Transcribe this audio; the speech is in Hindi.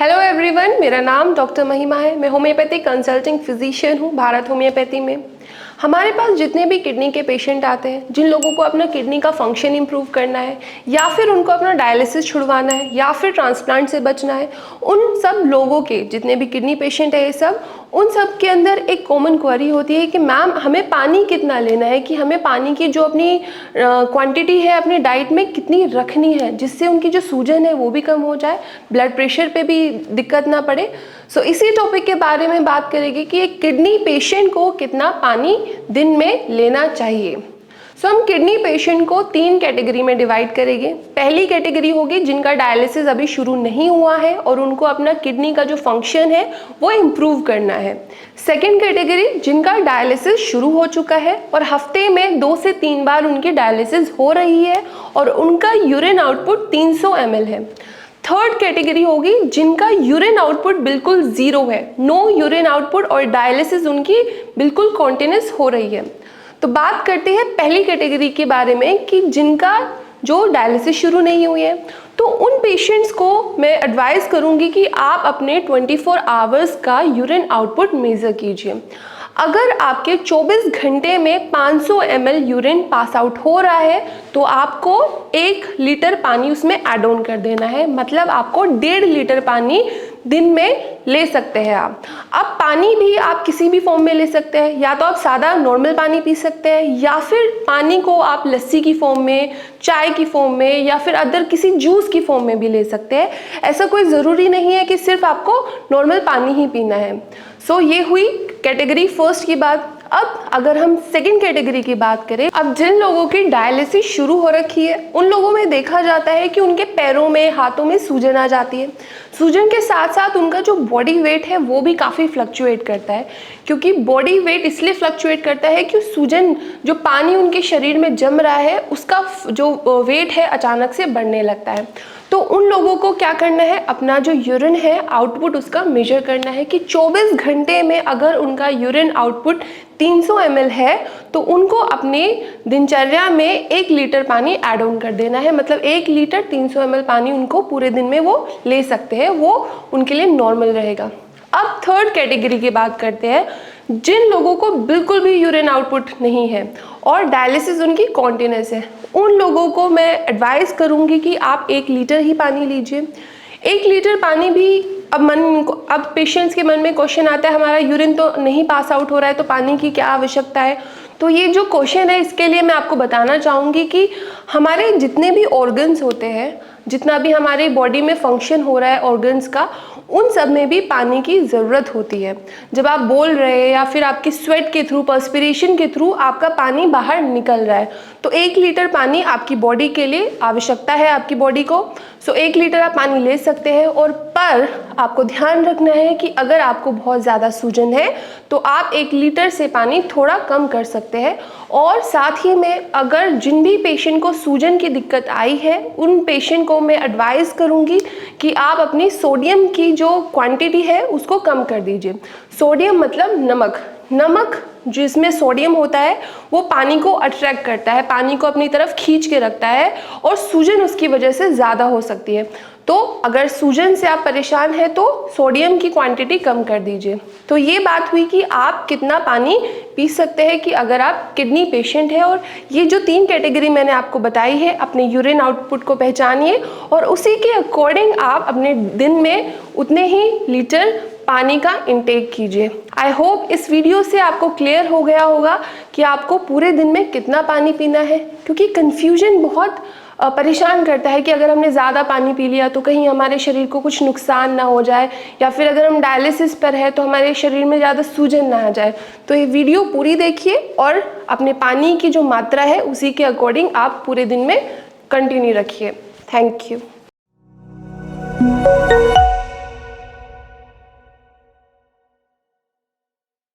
हेलो एवरीवन, मेरा नाम डॉक्टर महिमा है। मैं होम्योपैथिक कंसल्टिंग फिजिशियन हूँ भारत होम्योपैथी में। हमारे पास जितने भी किडनी के पेशेंट आते हैं, जिन लोगों को अपना किडनी का फंक्शन इंप्रूव करना है या फिर उनको अपना डायलिसिस छुड़वाना है या फिर ट्रांसप्लांट से बचना है, उन सब लोगों के जितने भी किडनी पेशेंट है ये सब, उन सब के अंदर एक कॉमन क्वेरी होती है कि मैम हमें पानी कितना लेना है, कि हमें पानी की जो अपनी क्वांटिटी है अपनी डाइट में कितनी रखनी है, जिससे उनकी जो सूजन है वो भी कम हो जाए, ब्लड प्रेशर पे भी दिक्कत ना पड़े। सो इसी टॉपिक के बारे में बात करेंगे कि एक किडनी पेशेंट को कितना पानी दिन में लेना चाहिए। सो हम किडनी पेशेंट को 3 कैटेगरी में डिवाइड करेंगे। पहली कैटेगरी होगी जिनका डायलिसिस अभी शुरू नहीं हुआ है और उनको अपना किडनी का जो फंक्शन है वो इम्प्रूव करना है। सेकेंड कैटेगरी जिनका डायलिसिस शुरू हो चुका है और हफ्ते में 2 से 3 बार उनकी डायलिसिस हो रही है और उनका यूरिन आउटपुट 300 ml है। थर्ड कैटेगरी होगी जिनका यूरिन आउटपुट बिल्कुल जीरो है, नो यूरिन आउटपुट और डायलिसिस उनकी बिल्कुल कॉन्टिन्यूस हो रही है। तो बात करते हैं पहली कैटेगरी के बारे में कि जिनका जो डायलिसिस शुरू नहीं हुई है, तो उन पेशेंट्स को मैं एडवाइस करूंगी कि आप अपने 24 आवर्स का यूरिन आउटपुट मेजर कीजिए। अगर आपके 24 घंटे में 500 ml यूरिन पास आउट हो रहा है तो आपको 1 लीटर पानी उसमें ऐड ऑन कर देना है, मतलब आपको 1.5 लीटर पानी दिन में ले सकते हैं आप। अब पानी भी आप किसी भी फॉर्म में ले सकते हैं, या तो आप सादा नॉर्मल पानी पी सकते हैं या फिर पानी को आप लस्सी की फॉर्म में, चाय की फॉर्म में या फिर अदर किसी जूस की फॉर्म में भी ले सकते हैं। ऐसा कोई ज़रूरी नहीं है कि सिर्फ आपको नॉर्मल पानी ही पीना है। सो ये हुई कैटेगरी फर्स्ट की बात। अब अगर हम सेकंड कैटेगरी की बात करें, अब जिन लोगों की डायलिसिस शुरू हो रखी है उन लोगों में देखा जाता है कि उनके पैरों में, हाथों में सूजन आ जाती है। सूजन के साथ साथ उनका जो बॉडी वेट है वो भी काफ़ी फ्लक्चुएट करता है, क्योंकि बॉडी वेट इसलिए फ्लक्चुएट करता है कि सूजन, जो पानी उनके शरीर में जम रहा है उसका जो वेट है अचानक से बढ़ने लगता है। तो उन लोगों को क्या करना है, अपना जो यूरिन है आउटपुट उसका मेजर करना है कि 24 घंटे में अगर उनका यूरिन आउटपुट 300 ml है तो उनको अपने दिनचर्या में 1 लीटर पानी ऐड ऑन कर देना है, मतलब 1 लीटर 300 ml पानी उनको पूरे दिन में वो ले सकते हैं, वो उनके लिए नॉर्मल रहेगा। अब थर्ड कैटेगरी की बात करते हैं, जिन लोगों को बिल्कुल भी यूरिन आउटपुट नहीं है और डायलिसिस उनकी कॉन्टिन्यूस है, उन लोगों को मैं एडवाइस करूंगी कि आप 1 लीटर ही पानी लीजिए। 1 लीटर पानी भी, अब पेशेंट्स के मन में क्वेश्चन आता है हमारा यूरिन तो नहीं पास आउट हो रहा है तो पानी की क्या आवश्यकता है। तो ये जो क्वेश्चन है इसके लिए मैं आपको बताना चाहूँगी कि हमारे जितने भी ऑर्गन्स होते हैं, जितना भी हमारे बॉडी में फंक्शन हो रहा है ऑर्गन्स का, उन सब में भी पानी की ज़रूरत होती है। जब आप बोल रहे हैं या फिर आपकी स्वेट के थ्रू, पर्स्पिरेशन के थ्रू आपका पानी बाहर निकल रहा है, तो 1 लीटर पानी आपकी बॉडी के लिए आवश्यकता है, आपकी बॉडी को। सो 1 लीटर आप पानी ले सकते हैं। और पर आपको ध्यान रखना है कि अगर आपको बहुत ज़्यादा सूजन है तो आप 1 लीटर से पानी थोड़ा कम कर सकते हैं। और साथ ही में अगर जिन भी पेशेंट को सूजन की दिक्कत आई है उन पेशेंट को मैं एडवाइस करूंगी कि आप अपनी सोडियम की जो क्वांटिटी है उसको कम कर दीजिए। सोडियम मतलब नमक जिसमें सोडियम होता है वो पानी को अट्रैक्ट करता है, पानी को अपनी तरफ खींच के रखता है और सूजन उसकी वजह से ज़्यादा हो सकती है। तो अगर सूजन से आप परेशान हैं तो सोडियम की क्वांटिटी कम कर दीजिए। तो ये बात हुई कि आप कितना पानी पी सकते हैं कि अगर आप किडनी पेशेंट हैं। और ये जो 3 कैटेगरी मैंने आपको बताई है, अपने यूरिन आउटपुट को पहचानिए और उसी के अकॉर्डिंग आप अपने दिन में उतने ही लीटर पानी का इंटेक कीजिए। आई होप इस वीडियो से आपको क्लियर हो गया होगा कि आपको पूरे दिन में कितना पानी पीना है, क्योंकि कन्फ्यूजन बहुत परेशान करता है कि अगर हमने ज़्यादा पानी पी लिया तो कहीं हमारे शरीर को कुछ नुकसान ना हो जाए, या फिर अगर हम डायलिसिस पर है तो हमारे शरीर में ज़्यादा सूजन ना आ जाए। तो ये वीडियो पूरी देखिए और अपने पानी की जो मात्रा है उसी के अकॉर्डिंग आप पूरे दिन में कंटिन्यू रखिए। Thank you.